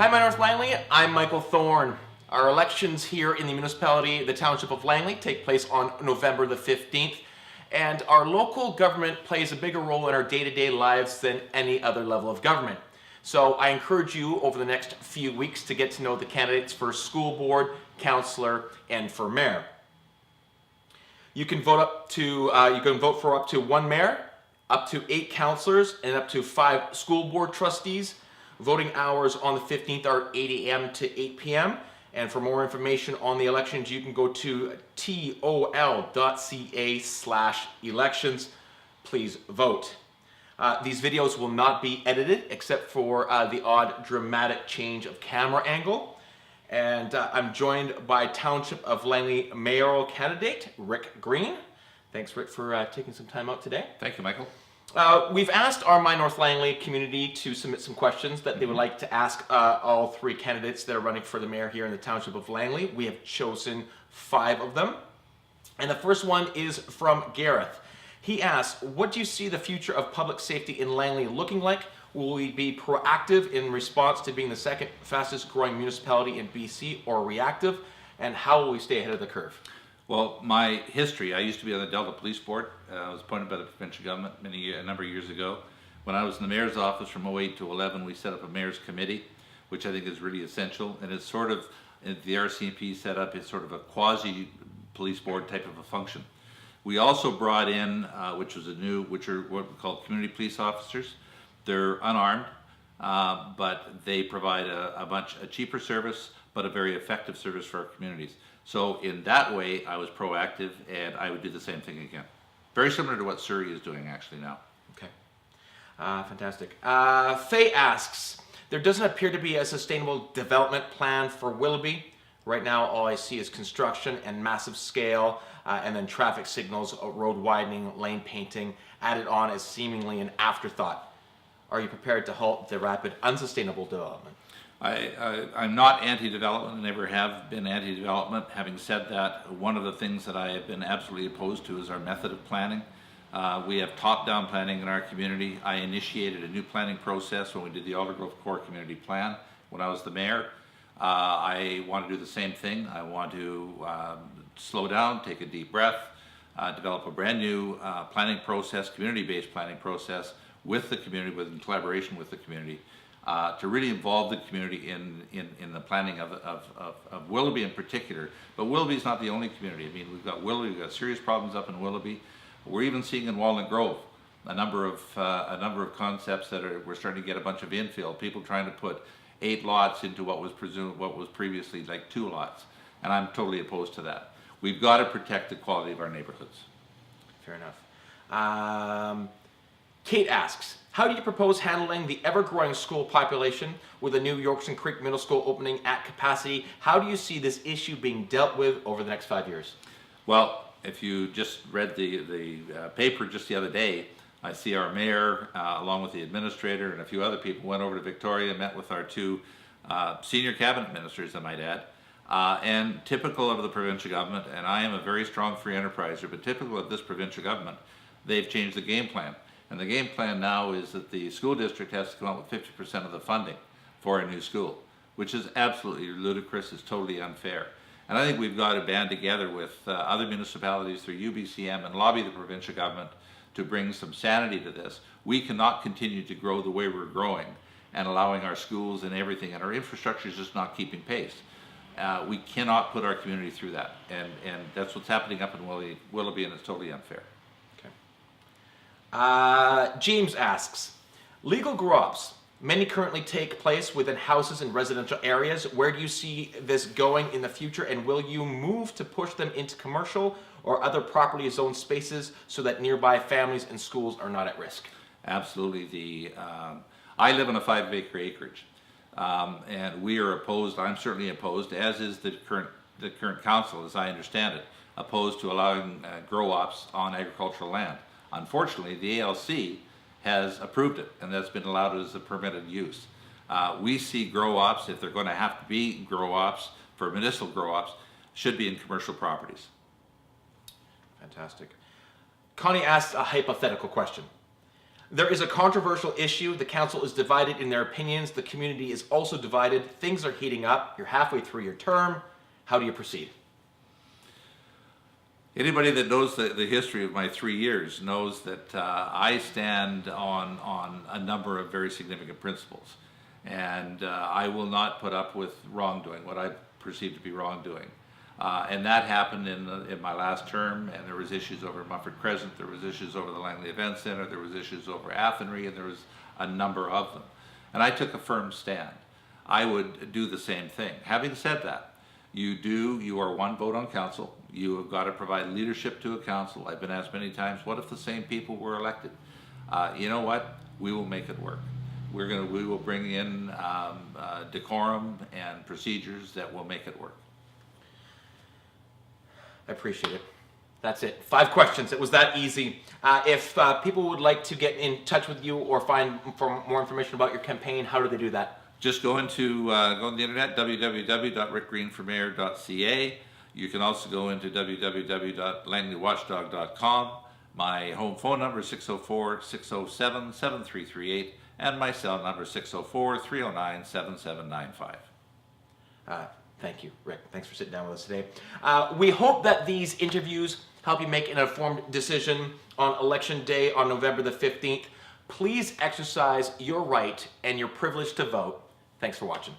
Hi, my North Langley. I'm Michael Thorne. Our elections here in the municipality, the Township of Langley, take place on November the 15th, and our local government plays a bigger role in our day-to-day lives than any other level of government. So I encourage you over the next few weeks to get to know the candidates for school board, councillor, and for mayor. You can vote for up to 1 mayor, up to 8 councillors, and up to 5 school board trustees. Voting hours on the 15th are 8 a.m. to 8 p.m. And for more information on the elections, you can go to tol.ca/elections. Please vote. These videos will not be edited except for the odd dramatic change of camera angle. And I'm joined by Township of Langley mayoral candidate, Rick Green. Thanks, Rick, for taking some time out today. Thank you, Michael. We've asked our My North Langley community to submit some questions that they would like to ask all 3 candidates that are running for the mayor here in the Township of Langley. We have chosen 5 of them. And the first one is from Gareth. He asks, what do you see the future of public safety in Langley looking like? Will we be proactive in response to being the 2nd fastest growing municipality in BC, or reactive? And how will we stay ahead of the curve? Well, my history, I used to be on the Delta Police Board. I was appointed by the provincial government a number of years ago. When I was in the mayor's office from 08 to 11, we set up a mayor's committee, which I think is really essential. And it's sort of, the RCMP set up is sort of a quasi-police board type of a function. We also brought in, which are what we call community police officers. They're unarmed, but they provide a cheaper service, but a very effective service for our communities. So in that way, I was proactive, and I would do the same thing again. Very similar to what Surrey is doing actually now. Okay, fantastic. Faye asks, there doesn't appear to be a sustainable development plan for Willoughby. Right now, all I see is construction and massive scale, and then traffic signals, road widening, lane painting, added on as seemingly an afterthought. Are you prepared to halt the rapid, unsustainable development? I'm not anti-development, and never have been anti-development. Having said that, one of the things that I have been absolutely opposed to is our method of planning. We have top-down planning in our community. I initiated a new planning process when we did the Aldergrove Core Community Plan when I was the mayor. I want to do the same thing. I want to slow down, take a deep breath, develop a brand new planning process, community-based planning process with the community, in collaboration with the community, to really involve the community in the planning of Willoughby in particular. But Willoughby is not the only community. I mean, we've got Willoughby, we've got serious problems up in Willoughby. We're even seeing in Walnut Grove a number of concepts that we're starting to get a bunch of infill. People trying to put 8 lots into what was previously like 2 lots, and I'm totally opposed to that. We've got to protect the quality of our neighborhoods. Fair enough. Kate asks, how do you propose handling the ever-growing school population with the new Yorkson Creek Middle School opening at capacity? How do you see this issue being dealt with over the next 5 years? Well, if you just read the paper just the other day, I see our mayor, along with the administrator and a few other people, went over to Victoria, met with our 2 senior cabinet ministers, I might add, and typical of the provincial government, and I am a very strong free enterpriser, but typical of this provincial government, they've changed the game plan. And the game plan now is that the school district has to come up with 50% of the funding for a new school, which is absolutely ludicrous, it's totally unfair. And I think we've got to band together with other municipalities through UBCM and lobby the provincial government to bring some sanity to this. We cannot continue to grow the way we're growing and allowing our schools and everything, and our infrastructure is just not keeping pace. We cannot put our community through that, and that's what's happening up in Willoughby, and it's totally unfair. James asks, legal grow-ups, many currently take place within houses and residential areas. Where do you see this going in the future, and will you move to push them into commercial or other property zone spaces so that nearby families and schools are not at risk? Absolutely. I live on a 5-acre acreage, and we are opposed. I'm certainly opposed, as is the current council, as I understand it, opposed to allowing grow-ops on agricultural land. Unfortunately, the ALC has approved it, and that's been allowed as a permitted use. We see grow-ops, if they're going to have to be grow-ops, for municipal grow-ops, should be in commercial properties. Fantastic. Connie asked a hypothetical question. There is a controversial issue. The council is divided in their opinions. The community is also divided. Things are heating up. You're halfway through your term. How do you proceed? Anybody that knows the history of my 3 years knows that I stand on a number of very significant principles. And I will not put up with wrongdoing, what I perceive to be wrongdoing. And that happened in my last term, and there was issues over Mumford Crescent, there was issues over the Langley Event Center, there was issues over Athenry, and there was a number of them. And I took a firm stand. I would do the same thing. Having said that, you are one vote on council. You have got to provide leadership to a council. I've been asked many times, what if the same people were elected? You know what? We will make it work. We will bring in decorum and procedures that will make it work. I appreciate it. That's it. 5 questions. It was that easy. If people would like to get in touch with you or find more information about your campaign, how do they do that? Just go on the internet, www.rickgreenformayor.ca. You can also go into www.langley.watchdog.com. My home phone number is 604-607-7338, and my cell number is 604-309-7795. Thank you, Rick. Thanks for sitting down with us today. We hope that these interviews help you make an informed decision on Election Day on November the 15th. Please exercise your right and your privilege to vote. Thanks for watching.